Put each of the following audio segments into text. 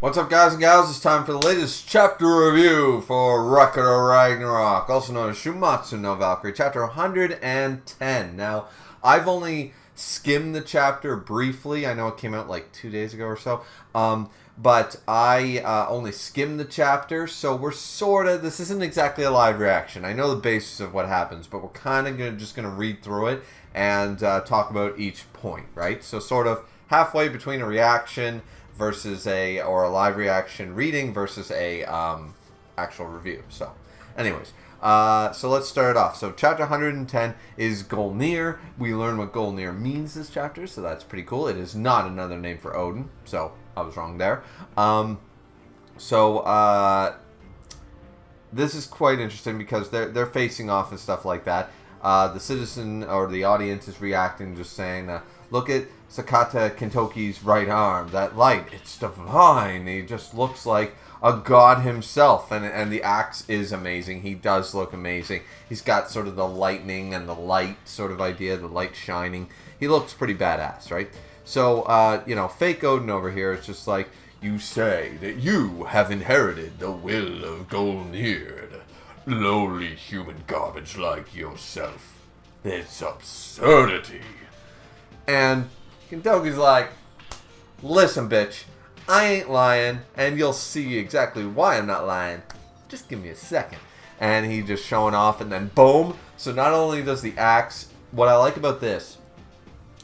What's up, guys and gals? It's time for the latest chapter review for Record of Ragnarok, also known as Shuumatsu no Valkyrie, chapter 110. Now, I've only skimmed the chapter briefly. I know it came out like 2 days ago or so, but I only skimmed the chapter, so we're this isn't exactly a live reaction. I know the basis of what happens, but we're kind of just going to read through it and talk about each point, right? So sort of halfway between a reaction versus a live reaction reading versus a actual review. So anyways, so let's start it off. So chapter 110 is Golnir. We learn what Golnir means this chapter, so that's pretty cool. It is not another name for Odin, so I was wrong there. This is quite interesting because they're facing off and stuff like that. The citizen or the audience is reacting, just saying, look at Sakata Kintoki's right arm. That light, it's divine. He just looks like a god himself. And the axe is amazing. He does look amazing. He's got sort of the lightning and the light sort of idea, the light shining. He looks pretty badass, right? So, fake Odin over here is just like, you say that you have inherited the will of Golnir, lowly human garbage like yourself. It's absurdity. And Kintoki's like, listen, bitch, I ain't lying, and you'll see exactly why I'm not lying. Just give me a second. And he just showing off, and then boom. So not only does the axe, what I like about this,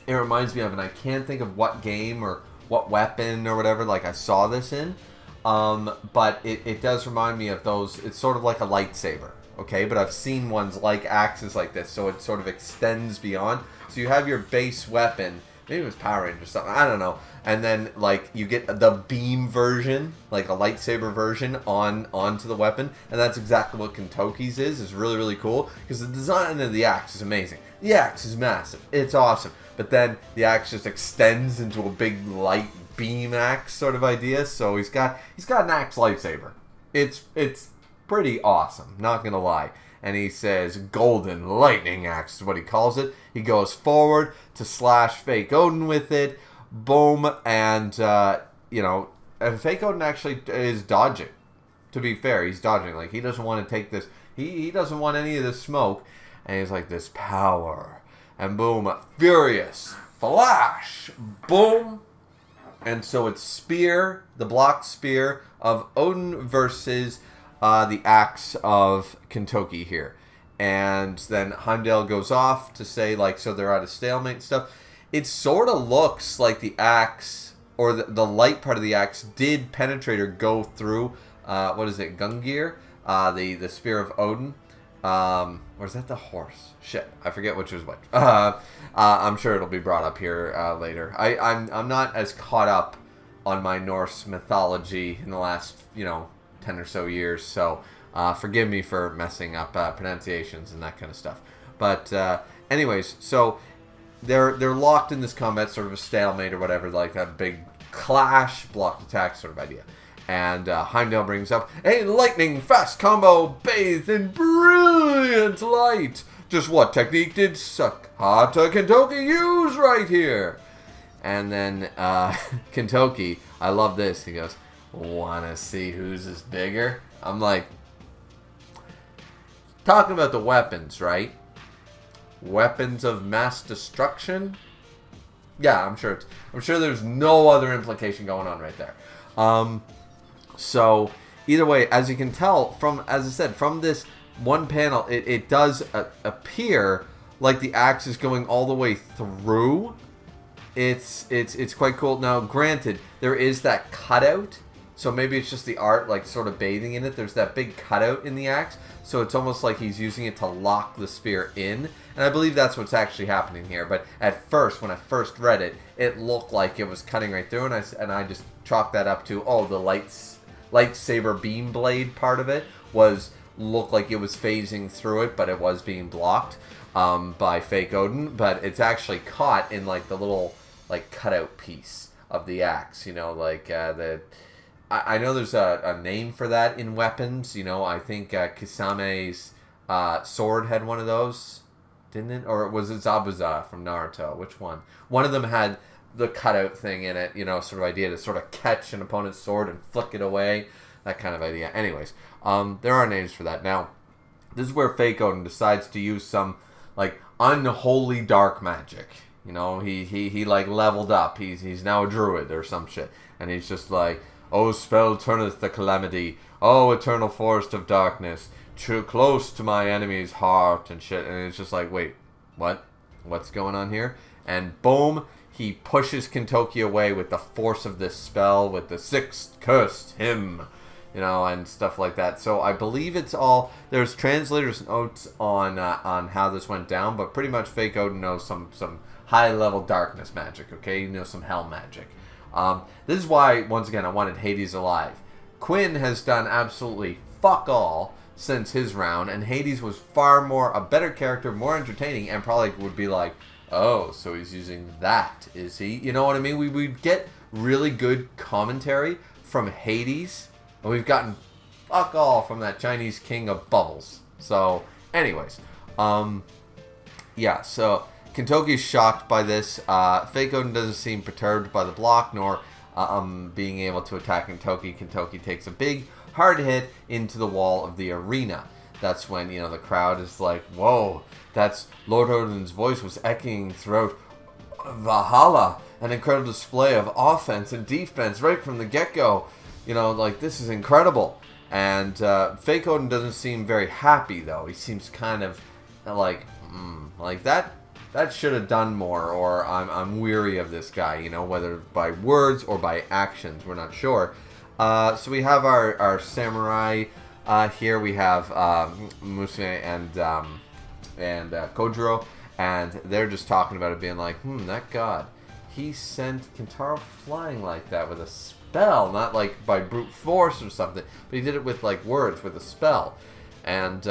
it reminds me of, and I can't think of what game or what weapon or whatever, like I saw this in, but it does remind me of those. It's sort of like a lightsaber, okay? But I've seen ones like axes like this, so it sort of extends beyond. So you have your base weapon, maybe it was Power Rangers or something, I don't know, and then like you get the beam version, like a lightsaber version onto the weapon, and that's exactly what Kintoki's is. It's really, really cool, because the design of the axe is amazing. The axe is massive, it's awesome, but then the axe just extends into a big light beam axe sort of idea, so he's got an axe lightsaber. It's pretty awesome, not gonna lie. And he says golden lightning axe is what he calls it. He goes forward to slash fake Odin with it. Boom. And, fake Odin actually is dodging. To be fair, he's dodging. Like, he doesn't want to take this. He doesn't want any of this smoke. And he's like, this power. And boom. Furious. Flash. Boom. And so it's spear, the blocked spear of Odin versus the axe of Kintoki here. And then Heimdall goes off to say, like, so they're at a stalemate and stuff. It sort of looks like the axe, or the light part of the axe, did penetrate or go through, Gungnir? The spear of Odin. Or is that the horse? Shit, I forget which was which. I'm sure it'll be brought up here later. I'm not as caught up on my Norse mythology in the last, 10 or so years, so forgive me for messing up pronunciations and that kind of stuff. But anyways, so they're locked in this combat, sort of a stalemate or whatever, like that big clash, blocked attack sort of idea. And Heimdall brings up a lightning fast combo bathed in brilliant light. Just what technique did Sakata Kintoki use right here? And then Kintoki, I love this, he goes, wanna see whose is bigger? I'm like, talking about the weapons, right? Weapons of mass destruction? Yeah, I'm sure there's no other implication going on right there. So either way, as you can tell from, as I said, from this one panel, it does appear like the axe is going all the way through. It's quite cool. Now, granted, there is that cutout. So maybe it's just the art, like, sort of bathing in it. There's that big cutout in the axe. So it's almost like he's using it to lock the spear in. And I believe that's what's actually happening here. But at first, when I first read it, it looked like it was cutting right through. And I just chalked that up to, the lightsaber beam blade part of it looked like it was phasing through it, but it was being blocked by fake Odin. But it's actually caught in, like, the little, like, cutout piece of the axe. I know there's a name for that in weapons. I think Kisame's sword had one of those, didn't it? Or was it Zabuza from Naruto? Which one? One of them had the cutout thing in it, sort of idea to sort of catch an opponent's sword and flick it away, that kind of idea. Anyways, there are names for that. Now, this is where Fake Odin decides to use some like unholy dark magic. He like leveled up. He's now a druid or some shit, and he's just like, "Oh, spell turneth the calamity. Oh, eternal forest of darkness, close to my enemy's heart," and shit. And it's just like, wait, what? What's going on here? And boom, he pushes Kentoki away with the force of this spell, with the sixth cursed hymn, and stuff like that. So I believe it's all, there's translators' notes on how this went down, but pretty much Fake Odin knows some high-level darkness magic, okay? He knows some hell magic. This is why, once again, I wanted Hades alive. Quinn has done absolutely fuck all since his round, and Hades was far more a better character, more entertaining, and probably would be like, oh, so he's using that, is he? You know what I mean? We'd get really good commentary from Hades, and we've gotten fuck all from that Chinese king of bubbles. So, anyways, yeah, so Kentoki's shocked by this. Fake Odin doesn't seem perturbed by the block, nor being able to attack Kentoki. Kentoki takes a big, hard hit into the wall of the arena. That's when, the crowd is like, whoa, that's Lord Odin's voice was echoing throughout Valhalla. An incredible display of offense and defense right from the get-go. Like, this is incredible. And Fake Odin doesn't seem very happy, though. He seems kind of like that should have done more, or I'm weary of this guy, whether by words or by actions, we're not sure. So we have our samurai here. We have Musume and Kojiro, and they're just talking about it, being like, that god, he sent Kentaro flying like that with a spell, not like by brute force or something, but he did it with like words, with a spell. And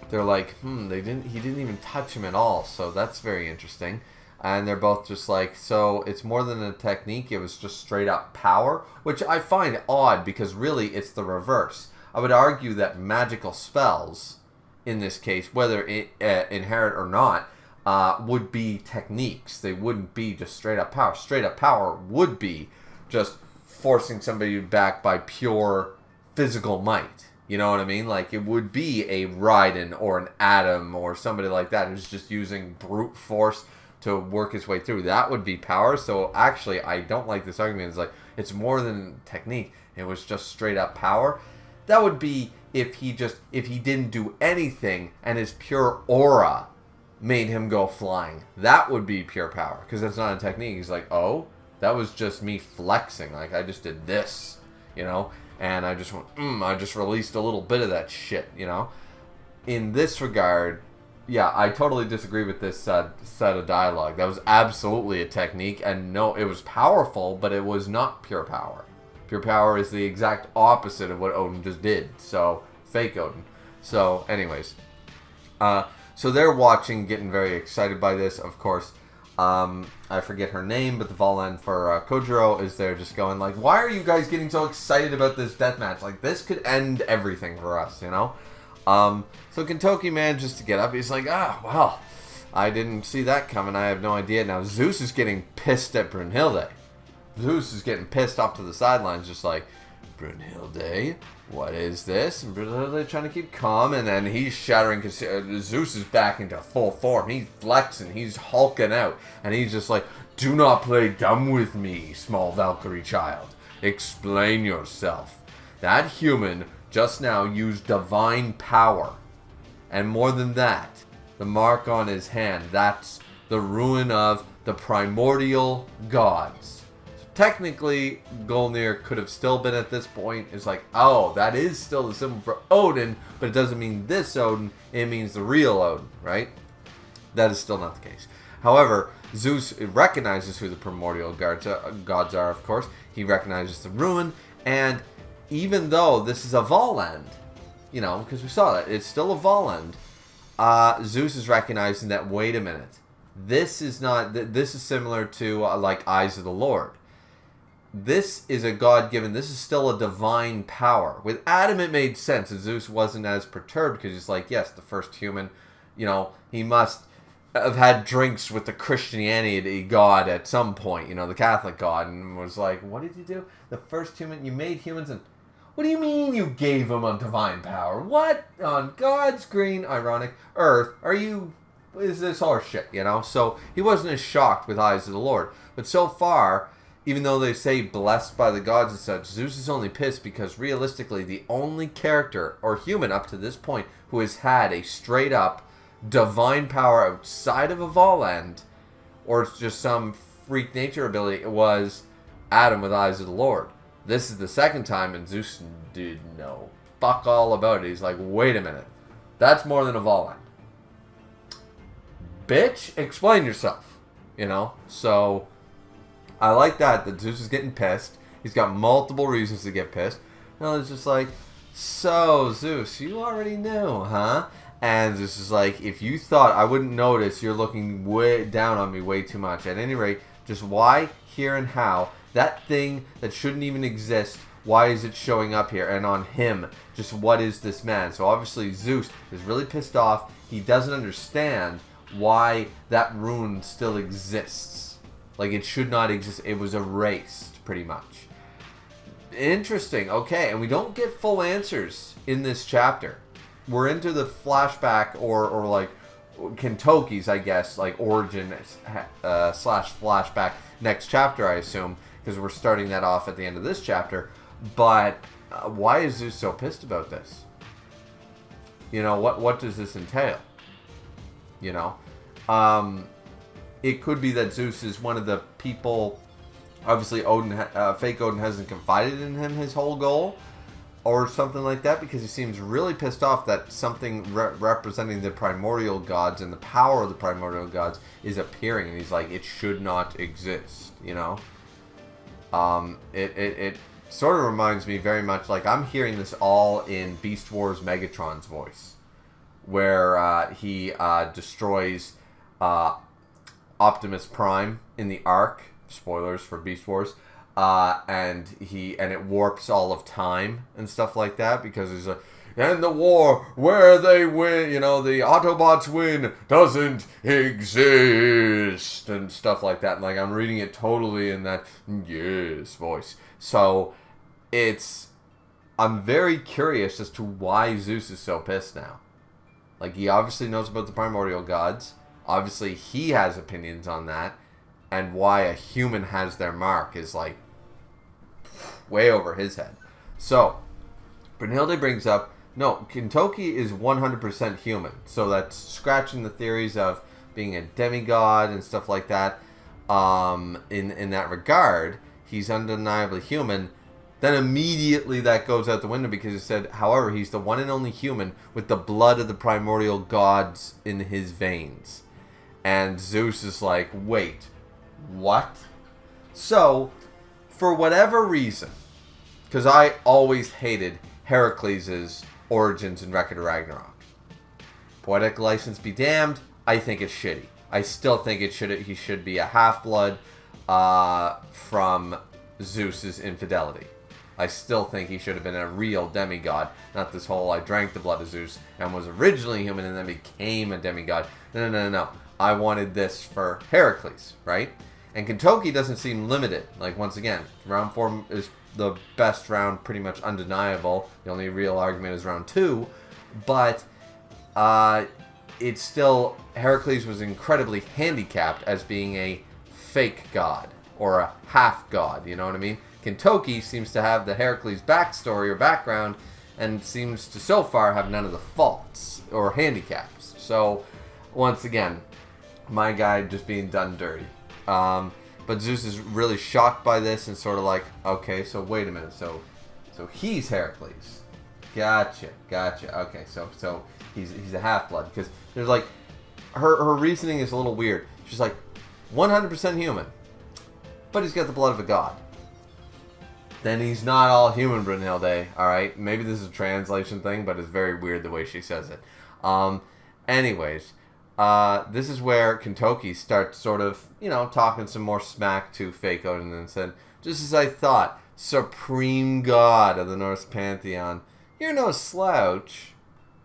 they're like, he didn't even touch him at all, so that's very interesting. And they're both just like, so it's more than a technique, it was just straight up power, which I find odd, because really it's the reverse. I would argue that magical spells, in this case, whether inherent or not, would be techniques. They wouldn't be just straight up power. Straight up power would be just forcing somebody back by pure physical might. You know what I mean? Like, it would be a Raiden or an Adam or somebody like that who's just using brute force to work his way through. That would be power. So actually, I don't like this argument. It's like, it's more than technique. It was just straight up power. That would be if he didn't do anything and his pure aura made him go flying. That would be pure power, because that's not a technique. He's like, oh, that was just me flexing. Like, I just did this, and I just went, I just released a little bit of that shit, In this regard, yeah, I totally disagree with this set of dialogue. That was absolutely a technique, and no, it was powerful, but it was not pure power. Pure power is the exact opposite of what Odin just did. So, Fake Odin. So, anyways. So they're watching, getting very excited by this, of course. I forget her name, but the Valen for Kojiro is there just going like, why are you guys getting so excited about this deathmatch? Like, this could end everything for us, So Kentoki manages to get up. He's like, well, I didn't see that coming. I have no idea. Now Zeus is getting pissed at Brunhilde. Zeus is getting pissed off to the sidelines, just like, Brunhilde, what is this? And Brunhilde trying to keep calm, and then he's shattering, because Zeus is back into full form. He's flexing, he's hulking out, and he's just like, do not play dumb with me, small Valkyrie child. Explain yourself. That human just now used divine power. And more than that, the mark on his hand, that's the ruin of the primordial gods. Technically, Golnir could have still been at this point. It's like, oh, that is still the symbol for Odin, but it doesn't mean this Odin. It means the real Odin, right? That is still not the case. However, Zeus recognizes who the primordial gods are, of course. He recognizes the ruin, and even though this is a Volend, because we saw that, it's still a Volend, Zeus is recognizing that, wait a minute, this is similar to, like, Eyes of the Lord. This is a God-given, this is still a divine power. With Adam, it made sense, and Zeus wasn't as perturbed, because he's like, yes, the first human, he must have had drinks with the Christianity God at some point, the Catholic God, and was like, what did you do? The first human, you made humans, and what do you mean you gave them a divine power? What on God's green, ironic earth is this horse shit, So he wasn't as shocked with Eyes of the Lord. But so far, even though they say blessed by the gods and such, Zeus is only pissed because realistically the only character or human up to this point who has had a straight up divine power outside of a Volend or it's just some freak nature ability was Adam with Eyes of the Lord. This is the second time and Zeus did know fuck all about it. He's like, wait a minute. That's more than a Volend. Bitch, explain yourself. So I like that Zeus is getting pissed. He's got multiple reasons to get pissed. It's just like, so Zeus, you already knew, huh? And Zeus is like, if you thought I wouldn't notice, you're looking way down on me way too much. At any rate, just why, here, and how, that thing that shouldn't even exist, why is it showing up here? And on him, just what is this man? So obviously Zeus is really pissed off. He doesn't understand why that rune still exists. Like, it should not exist. It was erased, pretty much. Interesting. Okay, and we don't get full answers in this chapter. We're into the flashback or like Kentoki's, I guess, like origin slash flashback next chapter, I assume, because we're starting that off at the end of this chapter. But why is Zeus so pissed about this? What does this entail? It could be that Zeus is one of the people. Obviously, fake Odin hasn't confided in him his whole goal, or something like that, because he seems really pissed off that something representing the primordial gods and the power of the primordial gods is appearing, and he's like, it should not exist. It sort of reminds me very much, like, I'm hearing this all in Beast Wars Megatron's voice, where he destroys Optimus Prime in the Ark. Spoilers for Beast Wars. And it warps all of time and stuff like that, because there's and the war where they win, the Autobots win doesn't exist and stuff like that. And like, I'm reading it totally in that yes voice. So I'm very curious as to why Zeus is so pissed now. Like, he obviously knows about the primordial gods. Obviously, he has opinions on that. And why a human has their mark is like way over his head. So, Brynhilde brings up, no, Kentoki is 100% human. So that's scratching the theories of being a demigod and stuff like that. In that regard, he's undeniably human. Then immediately that goes out the window, because it said, however, he's the one and only human with the blood of the primordial gods in his veins. And Zeus is like, wait, what? So, for whatever reason, because I always hated Heracles' origins in Record of Ragnarok. Poetic license be damned, I think it's shitty. I still think he should be a half-blood from Zeus's infidelity. I still think he should have been a real demigod, not this whole I drank the blood of Zeus and was originally human and then became a demigod. No. I wanted this for Heracles, right? And Kentoki doesn't seem limited. Like, once again, round 4 is the best round, pretty much undeniable. The only real argument is round 2. But it's still, Heracles was incredibly handicapped as being a fake god or a half god, you know what I mean? Kentoki seems to have the Heracles backstory or background and seems to so far have none of the faults or handicaps. So, once again, my guy just being done dirty. But Zeus is really shocked by this and sort of like, okay, so wait a minute, so he's Heracles. Gotcha. Okay, so he's a half-blood, because there's like, her reasoning is a little weird. She's like, 100% human, but he's got the blood of a god. Then he's not all human, Brynhilde. All right, maybe this is a translation thing, but it's very weird the way she says it. Anyways. This is where Kentoki starts sort of, talking some more smack to fake Odin and said, just as I thought, supreme god of the Norse pantheon, you're no slouch.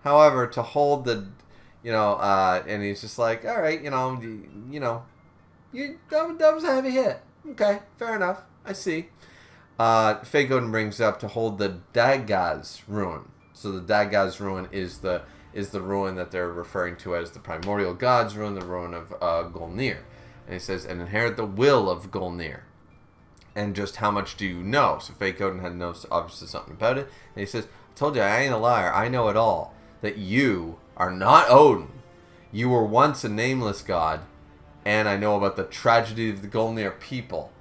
However, to hold the, And he's just like, all right, that was a heavy hit. Okay, fair enough. I see. Fake Odin brings up to hold the Dagaz ruin. So the Dagaz ruin is the ruin that they're referring to as the primordial gods ruin, the ruin of Golnir. And he says, and inherit the will of Golnir. And just how much do you know? So Fake Odin had knows obviously something about it. And he says, I told you, I ain't a liar. I know it all. That you are not Odin. You were once a nameless god. And I know about the tragedy of the Golnir people,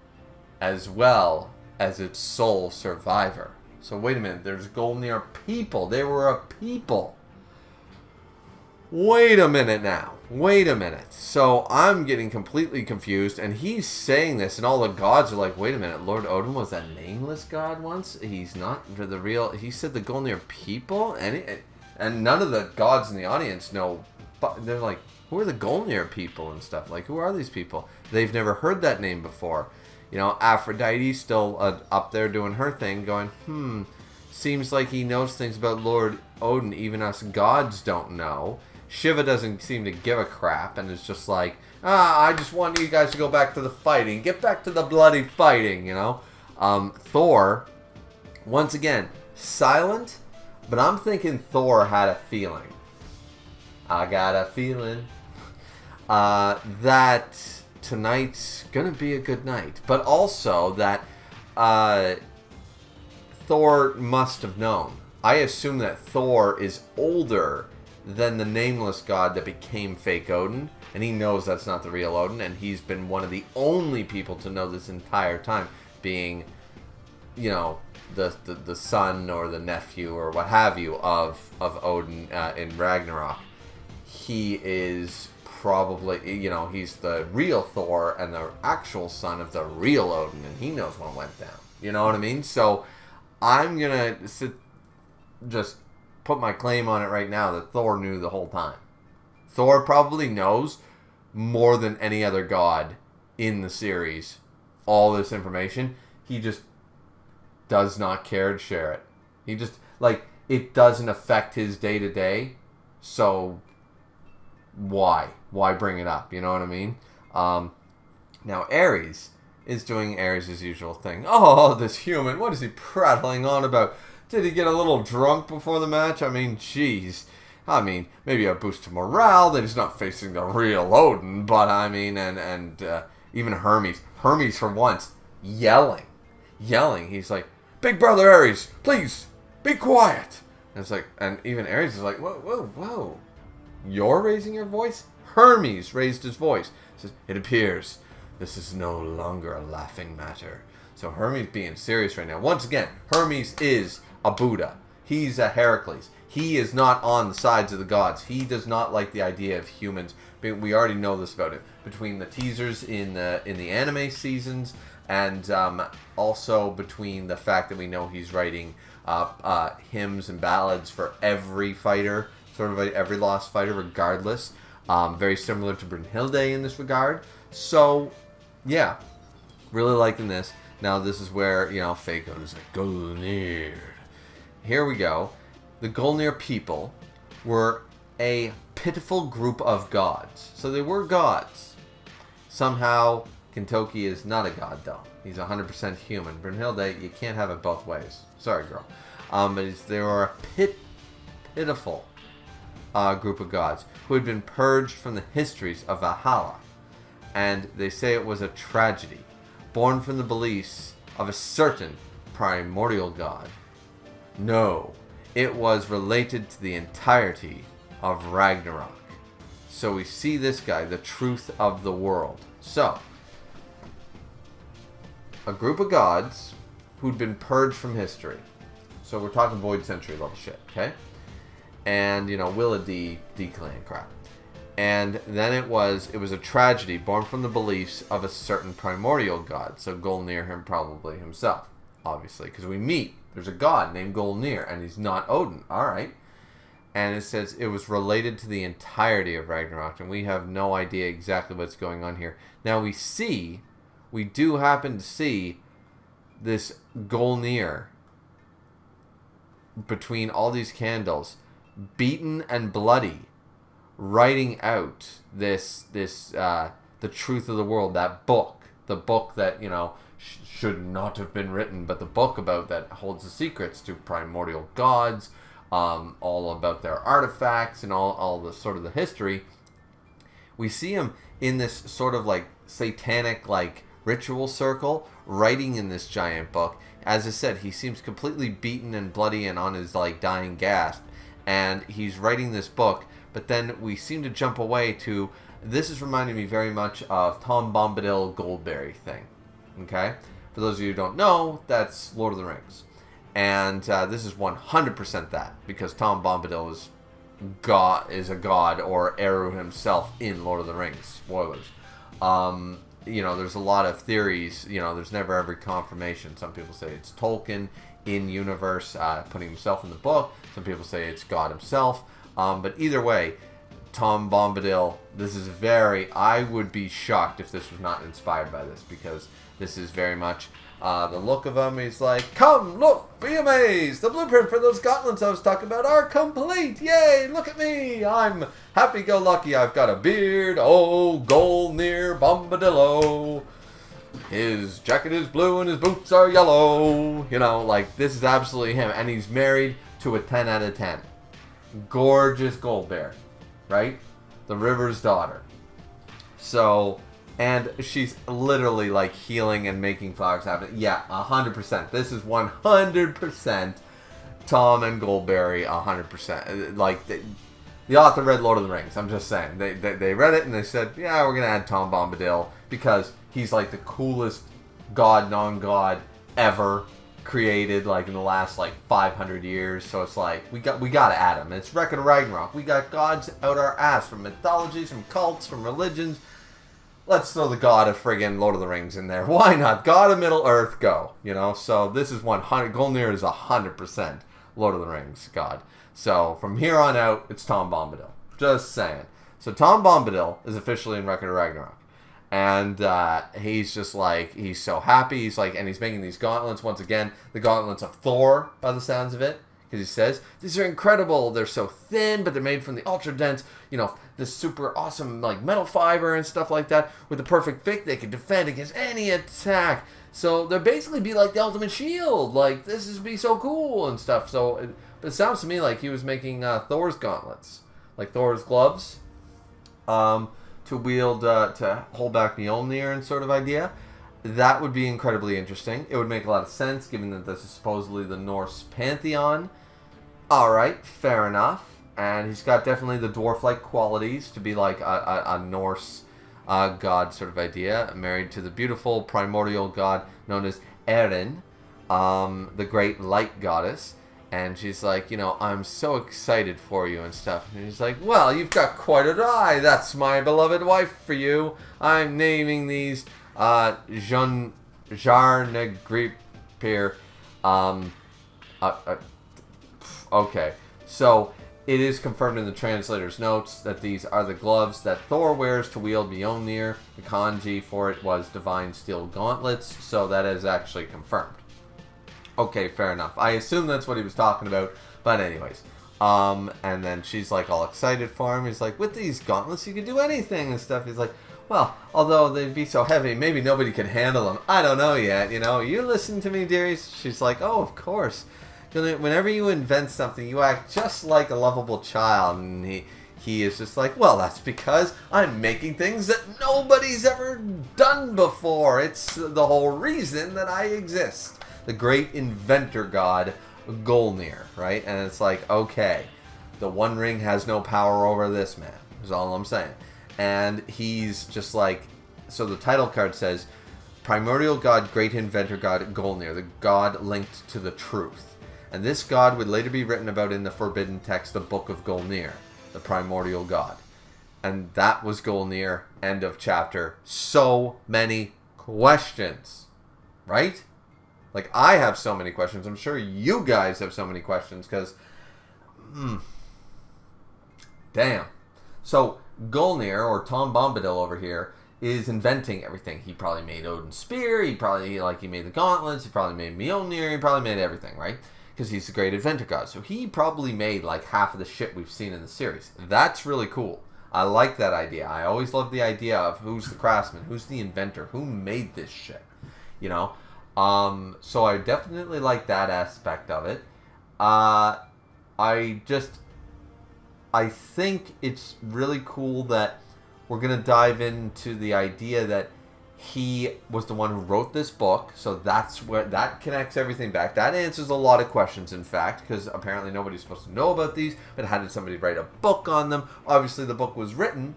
as well as its sole survivor. So wait a minute, there's Golnir people. They were a people. Wait a minute now. Wait a minute. So I'm getting completely confused, and he's saying this, and all the gods are like, wait a minute, Lord Odin was a nameless god once? He's not the real... He said the Golnir people? And none of the gods in the audience know... But they're like, who are the Golnir people and stuff? Like, who are these people? They've never heard that name before. Aphrodite's still up there doing her thing, going, seems like he knows things about Lord Odin even us gods don't know. Shiva doesn't seem to give a crap, and is just like, I just want you guys to go back to the fighting. Get back to the bloody fighting, Thor, once again, silent, but I'm thinking Thor had a feeling. I got a feeling that tonight's gonna be a good night, but also that Thor must have known. I assume that Thor is older than the nameless god that became Fake Odin, and he knows that's not the real Odin, and he's been one of the only people to know this entire time, being, the son or the nephew or what have you of Odin in Ragnarok. He is probably, he's the real Thor and the actual son of the real Odin, and he knows what went down. You know what I mean? So I'm gonna just put my claim on it right now that Thor knew the whole time. Thor probably knows more than any other god in the series all this information. He just does not care to share it. He just, it doesn't affect his day-to-day, so why bring it up? You know what I mean? Now Ares is doing Ares' usual thing. Oh, this human, what is he prattling on about? Did he get a little drunk before the match? I mean, jeez. Maybe a boost to morale that he's not facing the real Odin, but and even Hermes. Hermes, for once, yelling. He's like, Big Brother Ares, please, be quiet. And it's like, and even Ares is like, whoa. You're raising your voice? Hermes raised his voice. He says, it appears this is no longer a laughing matter. So Hermes being serious right now. Once again, Hermes is a Buddha. He's a Heracles. He is not on the sides of the gods. He does not like the idea of humans. We already know this about it. Between the teasers in the anime seasons, and also between the fact that we know he's writing hymns and ballads for every fighter, sort of every lost fighter regardless. Very similar to Brunhilde in this regard. So, yeah. Really liking this. Now this is where, Fake Odin is like, Golnir. Here we go. The Golnir people were a pitiful group of gods. So they were gods. Somehow, Kentoki is not a god, though. He's 100% human. Brunhilde, you can't have it both ways. Sorry, girl. But they were a pitiful group of gods who had been purged from the histories of Valhalla. And they say it was a tragedy, born from the beliefs of a certain primordial god. No, it was related to the entirety of Ragnarok. So we see this guy, the truth of the world. So, a group of gods who'd been purged from history. So we're talking Void Century level shit, okay? And, Willa D clan crap. And then it was a tragedy born from the beliefs of a certain primordial god. So Golnir him probably himself, obviously, because we meet. There's a god named Golnir, and he's not Odin. All right. And it says it was related to the entirety of Ragnarok, and we have no idea exactly what's going on here. Now we do happen to see this Golnir between all these candles, beaten and bloody, writing out the truth of the world, that book, the book that, should not have been written, but the book about that holds the secrets to primordial gods, all about their artifacts and all the sort of the history. We see him in this sort of like satanic like ritual circle, writing in this giant book. As I said, he seems completely beaten and bloody and on his like dying gasp, and he's writing this book. But then we seem to jump away to, this is reminding me very much of Tom Bombadil Goldberry thing. Okay, for those of you who don't know, that's Lord of the Rings, and this is 100% that, because Tom Bombadil is a god or Eru himself in Lord of the Rings. Spoilers. There's a lot of theories. There's never every confirmation. Some people say it's Tolkien in universe, putting himself in the book. Some people say it's God himself. But either way, Tom Bombadil, this is I would be shocked if this was not inspired by this, because this is very much the look of him. He's like, come, look, be amazed. The blueprint for those gauntlets I was talking about are complete. Yay, look at me. I'm happy-go-lucky. I've got a beard. Oh, Golnir Bombadillo. His jacket is blue and his boots are yellow. This is absolutely him. And he's married to a 10 out of 10. Gorgeous Goldberry, right? The river's daughter. So, and she's literally like healing and making flowers happen. Yeah, 100%. This is 100% Tom and Goldberry, 100%. Like, the author read Lord of the Rings. I'm just saying. They read it and they said, yeah, we're going to add Tom Bombadil because he's like the coolest god, non-god ever created, like in the last like 500 years. So it's like we got to add him. It's Record of Ragnarok. We got gods out our ass, from mythologies, from cults, from religions. Let's throw the god of friggin' Lord of the Rings in there. Why not? God of Middle Earth, go. So this is 100. Golnir is 100% Lord of the Rings god. So from here on out, it's Tom Bombadil. Just saying. So Tom Bombadil is officially in Record of Ragnarok. And he's just like, he's so happy. He's like, and he's making these gauntlets. Once again, the gauntlets of Thor, by the sounds of it. Because he says, these are incredible. They're so thin, but they're made from the ultra dense, this super awesome like metal fiber and stuff like that. With the perfect fit, they can defend against any attack. So they'll basically be like the ultimate shield. Like, this is be so cool and stuff. So it sounds to me like he was making Thor's gauntlets, like Thor's gloves, to wield, to hold back Mjolnir and sort of idea. That would be incredibly interesting. It would make a lot of sense, given that this is supposedly the Norse pantheon. Alright, fair enough. And he's got definitely the dwarf-like qualities to be like a Norse god sort of idea. Married to the beautiful primordial god known as Erin, the great light goddess. And she's like, I'm so excited for you and stuff. And he's like, well, you've got quite an eye. That's my beloved wife for you. I'm naming these Jarnagripir. Okay, so it is confirmed in the translator's notes that these are the gloves that Thor wears to wield Mjolnir. The kanji for it was divine steel gauntlets, so that is actually confirmed. Okay, fair enough. I assume that's what he was talking about, but anyways. And then she's like all excited for him. He's like, with these gauntlets you can do anything and stuff. He's like, well, although they'd be so heavy, maybe nobody could handle them. I don't know yet, You listen to me, dearies? She's like, oh, of course. Whenever you invent something, you act just like a lovable child. And he is just like, well, that's because I'm making things that nobody's ever done before. It's the whole reason that I exist. The great inventor god, Golnir, right? And it's like, okay, the One Ring has no power over this man, is all I'm saying. And he's just like, so the title card says, primordial god, great inventor god, Golnir, the god linked to the truth. And this god would later be written about in the forbidden text, the Book of Golnir, the primordial god. And that was Golnir, end of chapter. So many questions, right? Like, I have so many questions. I'm sure you guys have so many questions, because, damn. So, Golnir, or Tom Bombadil over here, is inventing everything. He probably made Odin's spear, he made the gauntlets, he probably made Mjolnir, he probably made everything, right? Because he's the great inventor god. So he probably made, like, half of the shit we've seen in the series. That's really cool. I like that idea. I always love the idea of who's the craftsman, who's the inventor, who made this shit. You know? So I definitely like that aspect of it. I think it's really cool that we're going to dive into the idea that he was the one who wrote this book, so that's where that connects everything back. That answers a lot of questions, in fact, because apparently nobody's supposed to know about these, but how did somebody write a book on them? Obviously, the book was written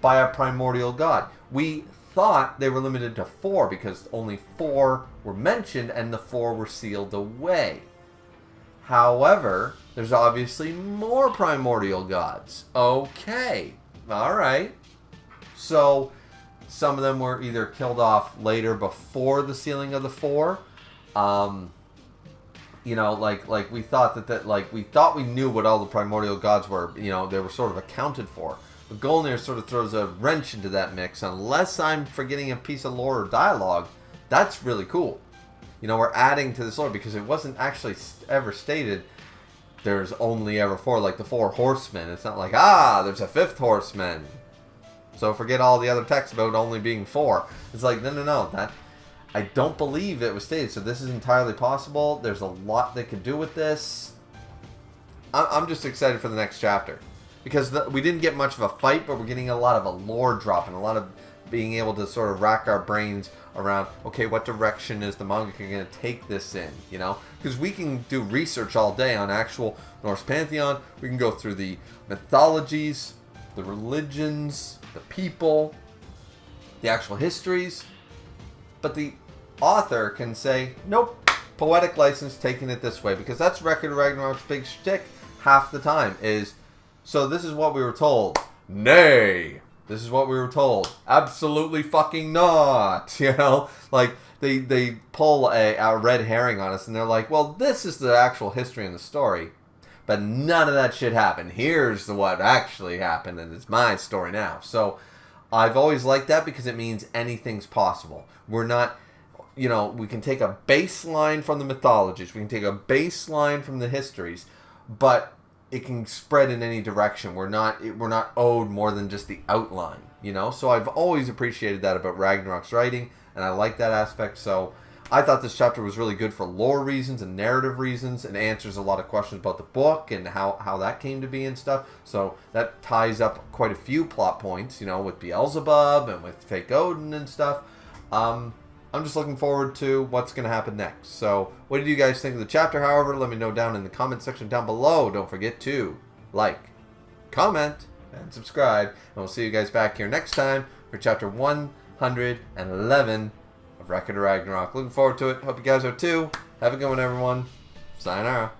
by a primordial god. We thought they were limited to 4 because only 4 were mentioned and the 4 were sealed away. However, there's obviously more primordial gods. Okay, alright. So some of them were either killed off later before the sealing of the 4. You know, like we thought that we thought we knew what all the primordial gods were. You know, they were sort of accounted for. But Golnir sort of throws a wrench into that mix. Unless I'm forgetting a piece of lore or dialogue, that's really cool. You know, we're adding to this lore because it wasn't actually ever stated there's only ever 4, like the 4 horsemen. It's not like, there's a 5th horseman. So forget all the other texts about only being 4. It's like, no. That I don't believe it was stated. So this is entirely possible. There's a lot they could do with this. I'm just excited for the next chapter. Because we didn't get much of a fight, but we're getting a lot of a lore drop and a lot of being able to sort of rack our brains around, okay, what direction is the manga going to take this in, you know? Because we can do research all day on actual Norse pantheon. We can go through the mythologies, the religions, the people, the actual histories. But the author can say, nope, poetic license, taking it this way. Because that's Record of Ragnarok's big shtick half the time is, so this is what we were told. Nay. This is what we were told. Absolutely fucking not. You know? Like, they pull a red herring on us and they're like, well, this is the actual history and the story. But none of that shit happened. Here's what actually happened, and it's my story now. So I've always liked that because it means anything's possible. We're not, you know, we can take a baseline from the mythologies. We can take a baseline from the histories. But it can spread in any direction. We're not owed more than just the outline, you know? So I've always appreciated that about Ragnarok's writing, and I like that aspect. So I thought this chapter was really good for lore reasons and narrative reasons, and answers a lot of questions about the book and how that came to be and stuff. So that ties up quite a few plot points, you know, with Beelzebub and with fake Odin and stuff. I'm just looking forward to what's going to happen next. So what did you guys think of the chapter? However, let me know down in the comment section down below. Don't forget to like, comment, and subscribe. And we'll see you guys back here next time for chapter 111 of Record of Ragnarok. Looking forward to it. Hope you guys are too. Have a good one, everyone. Sayonara.